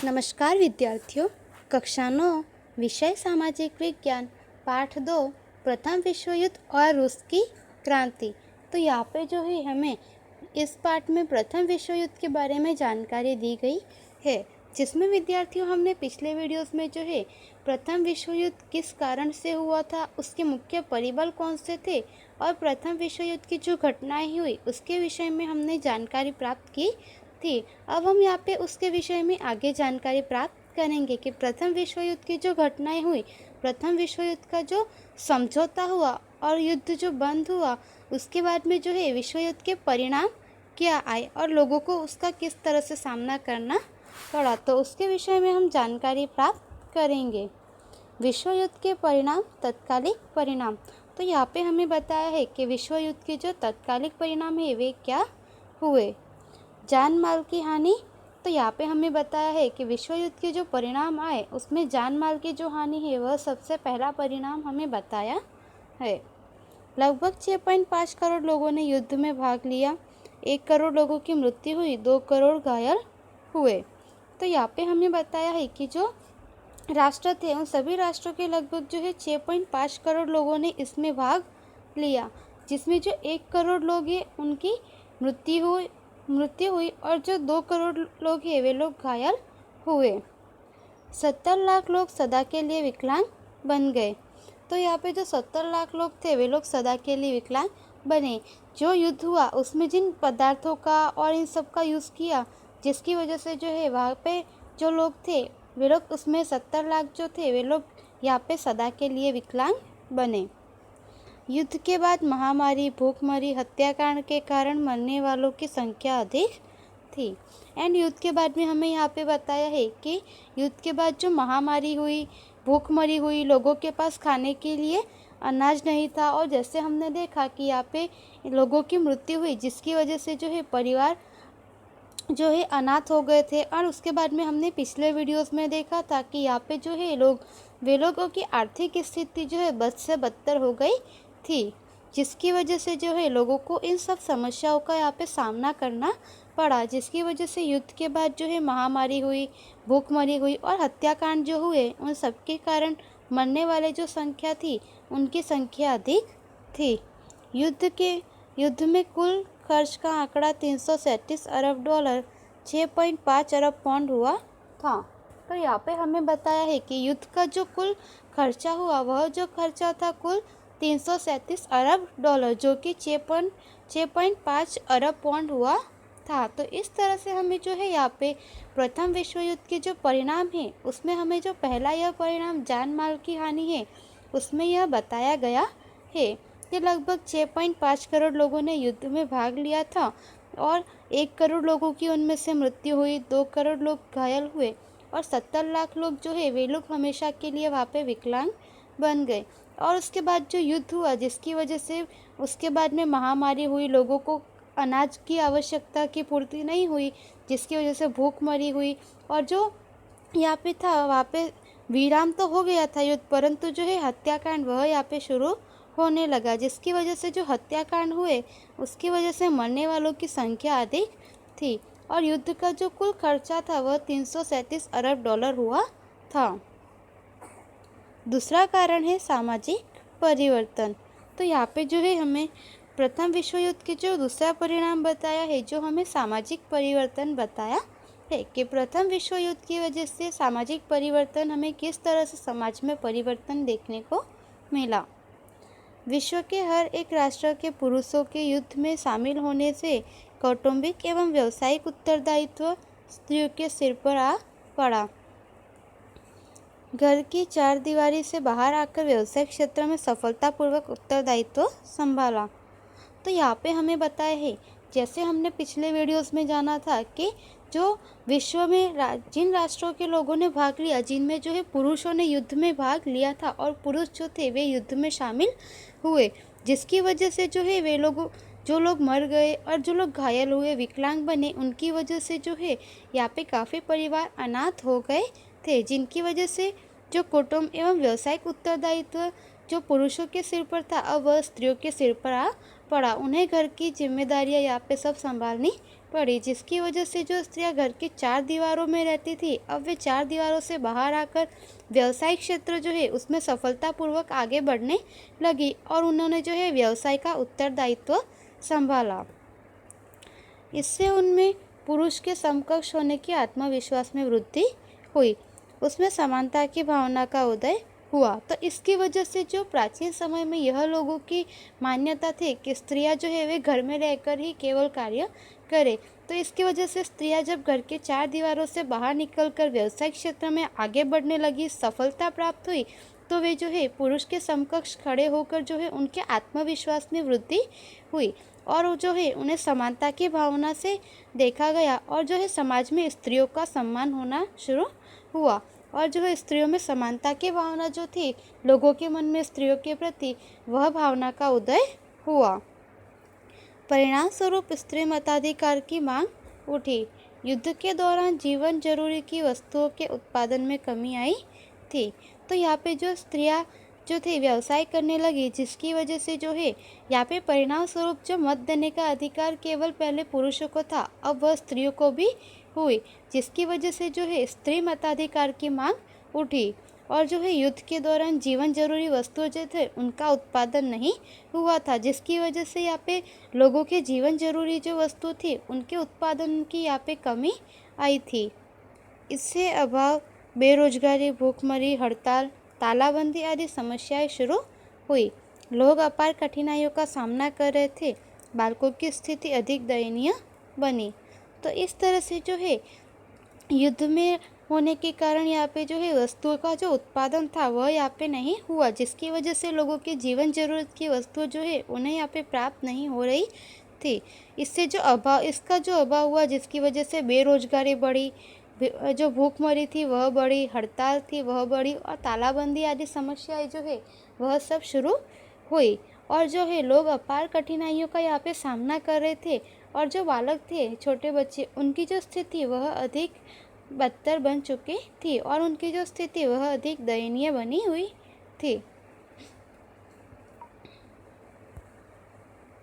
नमस्कार विद्यार्थियों, कक्षा 9 विषय सामाजिक विज्ञान पाठ 2 प्रथम विश्व युद्ध और रूस की क्रांति। तो यहाँ पे जो है हमें इस पाठ में प्रथम विश्व युद्ध के बारे में जानकारी दी गई है, जिसमें विद्यार्थियों हमने पिछले वीडियोस में जो है प्रथम विश्व युद्ध किस कारण से हुआ था, उसके मुख्य परिबल कौन से थे और प्रथम विश्व युद्ध की जो घटनाएं हुई उसके विषय में हमने जानकारी प्राप्त की थी। अब हम यहाँ पे उसके विषय में आगे जानकारी प्राप्त करेंगे कि प्रथम विश्व युद्ध की जो घटनाएं हुई, प्रथम विश्व युद्ध का जो समझौता हुआ और युद्ध जो बंद हुआ, उसके बाद में जो है विश्व युद्ध के परिणाम क्या आए और लोगों को उसका किस तरह से सामना करना पड़ा, तो उसके विषय में हम जानकारी प्राप्त करेंगे। विश्व युद्ध के परिणाम, तत्कालिक परिणाम। तो यहाँ पे हमें बताया है कि विश्व युद्ध के जो तत्कालिक परिणाम है वे क्या हुए। जान माल की हानि। तो यहाँ पे हमें बताया है कि विश्व युद्ध के जो परिणाम आए उसमें जान माल की जो हानि है वह सबसे पहला परिणाम हमें बताया है। लगभग 6.5 करोड़ लोगों ने युद्ध में भाग लिया, 1 करोड़ लोगों की मृत्यु हुई, 2 करोड़ घायल हुए। तो यहाँ पे हमें बताया है कि जो राष्ट्र थे उन सभी राष्ट्रों के लगभग जो है 6.5 करोड़ लोगों ने इसमें भाग लिया, जिसमें जो 1 करोड़ लोग हैं उनकी मृत्यु हुई और जो 2 करोड़ लोग हैं वे लोग घायल हुए। 70 लाख लोग सदा के लिए विकलांग बन गए। तो यहाँ पे जो 70 लाख लोग थे वे लोग सदा के लिए विकलांग बने। जो युद्ध हुआ उसमें जिन पदार्थों का और इन सब का यूज़ किया, जिसकी वजह से जो है वहाँ पे जो लोग थे वे लोग उसमें 70 लाख जो थे वे लोग यहाँ पे सदा के लिए विकलांग बने। युद्ध के बाद महामारी, भूखमरी, हत्याकांड के कारण मरने वालों की संख्या अधिक थी। एंड युद्ध के बाद में हमें यहाँ पे बताया है कि युद्ध के बाद जो महामारी हुई, भूखमरी हुई, लोगों के पास खाने के लिए अनाज नहीं था और जैसे हमने देखा कि यहाँ पे लोगों की मृत्यु हुई, जिसकी वजह से जो है परिवार जो है अनाथ हो गए थे। और उसके बाद में हमने पिछले वीडियोस में देखा था कि यहाँ पे जो है लोगों की आर्थिक स्थिति जो है बद से बदतर हो गई थी, जिसकी वजह से जो है लोगों को इन सब समस्याओं का यहाँ पे सामना करना पड़ा, जिसकी वजह से युद्ध के बाद जो है महामारी हुई, भूखमरी हुई और हत्याकांड जो हुए, उन सब के कारण मरने वाले जो संख्या थी उनकी संख्या अधिक थी। युद्ध में कुल खर्च का आंकड़ा 337 अरब डॉलर 6.5 अरब पाउंड हुआ था। तो यहाँ पे हमें बताया है कि युद्ध का जो कुल खर्चा हुआ वह जो खर्चा था कुल 337 अरब डॉलर, जो कि 6.5 अरब पाउंड हुआ था। तो इस तरह से हमें जो है यहाँ पे प्रथम विश्व युद्ध के जो परिणाम है उसमें हमें जो पहला यह परिणाम जान माल की हानि है उसमें यह बताया गया है कि लगभग 6.5 करोड़ लोगों ने युद्ध में भाग लिया था और 1 करोड़ लोगों की उनमें से मृत्यु हुई, 2 करोड़ लोग घायल हुए और 70 लाख लोग जो है वे लोग हमेशा के लिए वहाँ पे विकलांग बन गए। और उसके बाद जो युद्ध हुआ, जिसकी वजह से उसके बाद में महामारी हुई, लोगों को अनाज की आवश्यकता की पूर्ति नहीं हुई, जिसकी वजह से भूखमरी हुई और जो यहाँ पे था वहाँ पे विराम तो हो गया था युद्ध, परंतु जो है हत्याकांड वह यहाँ पे शुरू होने लगा, जिसकी वजह से जो हत्याकांड हुए उसकी वजह से मरने वालों की संख्या अधिक थी और युद्ध का जो कुल खर्चा था वह 337 अरब डॉलर हुआ था। दूसरा कारण है सामाजिक परिवर्तन। तो यहाँ पे जो है हमें प्रथम विश्व युद्ध के जो दूसरा परिणाम बताया है, जो हमें सामाजिक परिवर्तन बताया है कि प्रथम विश्व युद्ध की वजह से सामाजिक परिवर्तन, हमें किस तरह से समाज में परिवर्तन देखने को मिला। विश्व के हर एक राष्ट्र के पुरुषों के युद्ध में शामिल होने से कौटुंबिक एवं व्यावसायिक उत्तरदायित्व स्त्रियों के सिर पर आ पड़ा। घर की चार दीवारी से बाहर आकर व्यवसायिक क्षेत्र में सफलतापूर्वक उत्तरदायित्व संभाला। तो यहाँ पे हमें बताया है, जैसे हमने पिछले वीडियोस में जाना था कि जो विश्व में जिन राष्ट्रों के लोगों ने भाग लिया, जिनमें जो है पुरुषों ने युद्ध में भाग लिया था और पुरुष जो थे वे युद्ध में शामिल हुए, जिसकी वजह से जो है वे लोग जो लोग मर गए और जो लोग घायल हुए, विकलांग बने, उनकी वजह से जो है यहाँ पे काफ़ी परिवार अनाथ हो गए थे, जिनकी वजह से जो कुटुंब एवं व्यावसायिक उत्तरदायित्व जो पुरुषों के सिर पर था अब वह स्त्रियों के सिर पर आ पड़ा। उन्हें घर की जिम्मेदारियां यहाँ पे सब संभालनी पड़ी, जिसकी वजह से जो स्त्रियां घर की चार दीवारों में रहती थी, अब वे चार दीवारों से बाहर आकर व्यवसायिक क्षेत्र जो है उसमें सफलतापूर्वक आगे बढ़ने लगी और उन्होंने जो है व्यवसाय का उत्तरदायित्व संभाला। इससे उनमें पुरुष के समकक्ष होने की आत्मविश्वास में वृद्धि हुई, उसमें समानता की भावना का उदय हुआ। तो इसकी वजह से जो प्राचीन समय में यह लोगों की मान्यता थी कि स्त्रियां जो है वे घर में रहकर ही केवल कार्य करें, तो इसकी वजह से स्त्रियां जब घर के चार दीवारों से बाहर निकलकर व्यवसायिक क्षेत्र में आगे बढ़ने लगी, सफलता प्राप्त हुई, तो वे जो है पुरुष के समकक्ष खड़े होकर जो है उनके आत्मविश्वास में वृद्धि हुई और जो है उन्हें समानता की भावना से देखा गया और जो है समाज में स्त्रियों का सम्मान होना शुरू हुआ और जो है स्त्रियों में समानता की भावना जो थी, लोगों के मन में स्त्रियों के प्रति वह भावना का उदय हुआ। परिणाम स्वरूप स्त्री मताधिकार की मांग उठी। युद्ध के दौरान जीवन जरूरी की वस्तुओं के उत्पादन में कमी आई थी, तो यहाँ पे जो स्त्रियां जो थी व्यवसाय करने लगी, जिसकी वजह से जो है यहाँ पे परिणाम स्वरूप जो मत देने का अधिकार केवल पहले पुरुषों को था, अब वह स्त्रियों को भी हुई, जिसकी वजह से जो है स्त्री मताधिकार की मांग उठी और जो है युद्ध के दौरान जीवन जरूरी वस्तुएं जो थे उनका उत्पादन नहीं हुआ था, जिसकी वजह से यहाँ पे लोगों के जीवन जरूरी जो वस्तु थी उनके उत्पादन की यहाँ पे कमी आई थी। इससे अभाव, बेरोजगारी, भूखमरी, हड़ताल, तालाबंदी आदि समस्याएं शुरू हुई। लोग अपार कठिनाइयों का सामना कर रहे थे, बालकों की स्थिति अधिक दयनीय बनी। तो इस तरह से जो है युद्ध में होने के कारण यहाँ पे जो है वस्तुओं का जो उत्पादन था वह यहाँ पे नहीं हुआ, जिसकी वजह से लोगों की जीवन जरूरत की वस्तु जो है उन्हें यहाँ पे प्राप्त नहीं हो रही थी। इससे जो अभाव, इसका जो अभाव हुआ, जिसकी वजह से बेरोजगारी बढ़ी, जो भूखमरी थी वह बढ़ी, हड़ताल थी वह बढ़ी और तालाबंदी आदि समस्याएं जो है वह सब शुरू हुई और जो है लोग अपार कठिनाइयों का यहाँ पे सामना कर रहे थे और जो बालक थे, छोटे बच्चे, उनकी जो स्थिति वह अधिक बदतर बन चुकी थी और उनकी जो स्थिति वह अधिक दयनीय बनी हुई थी।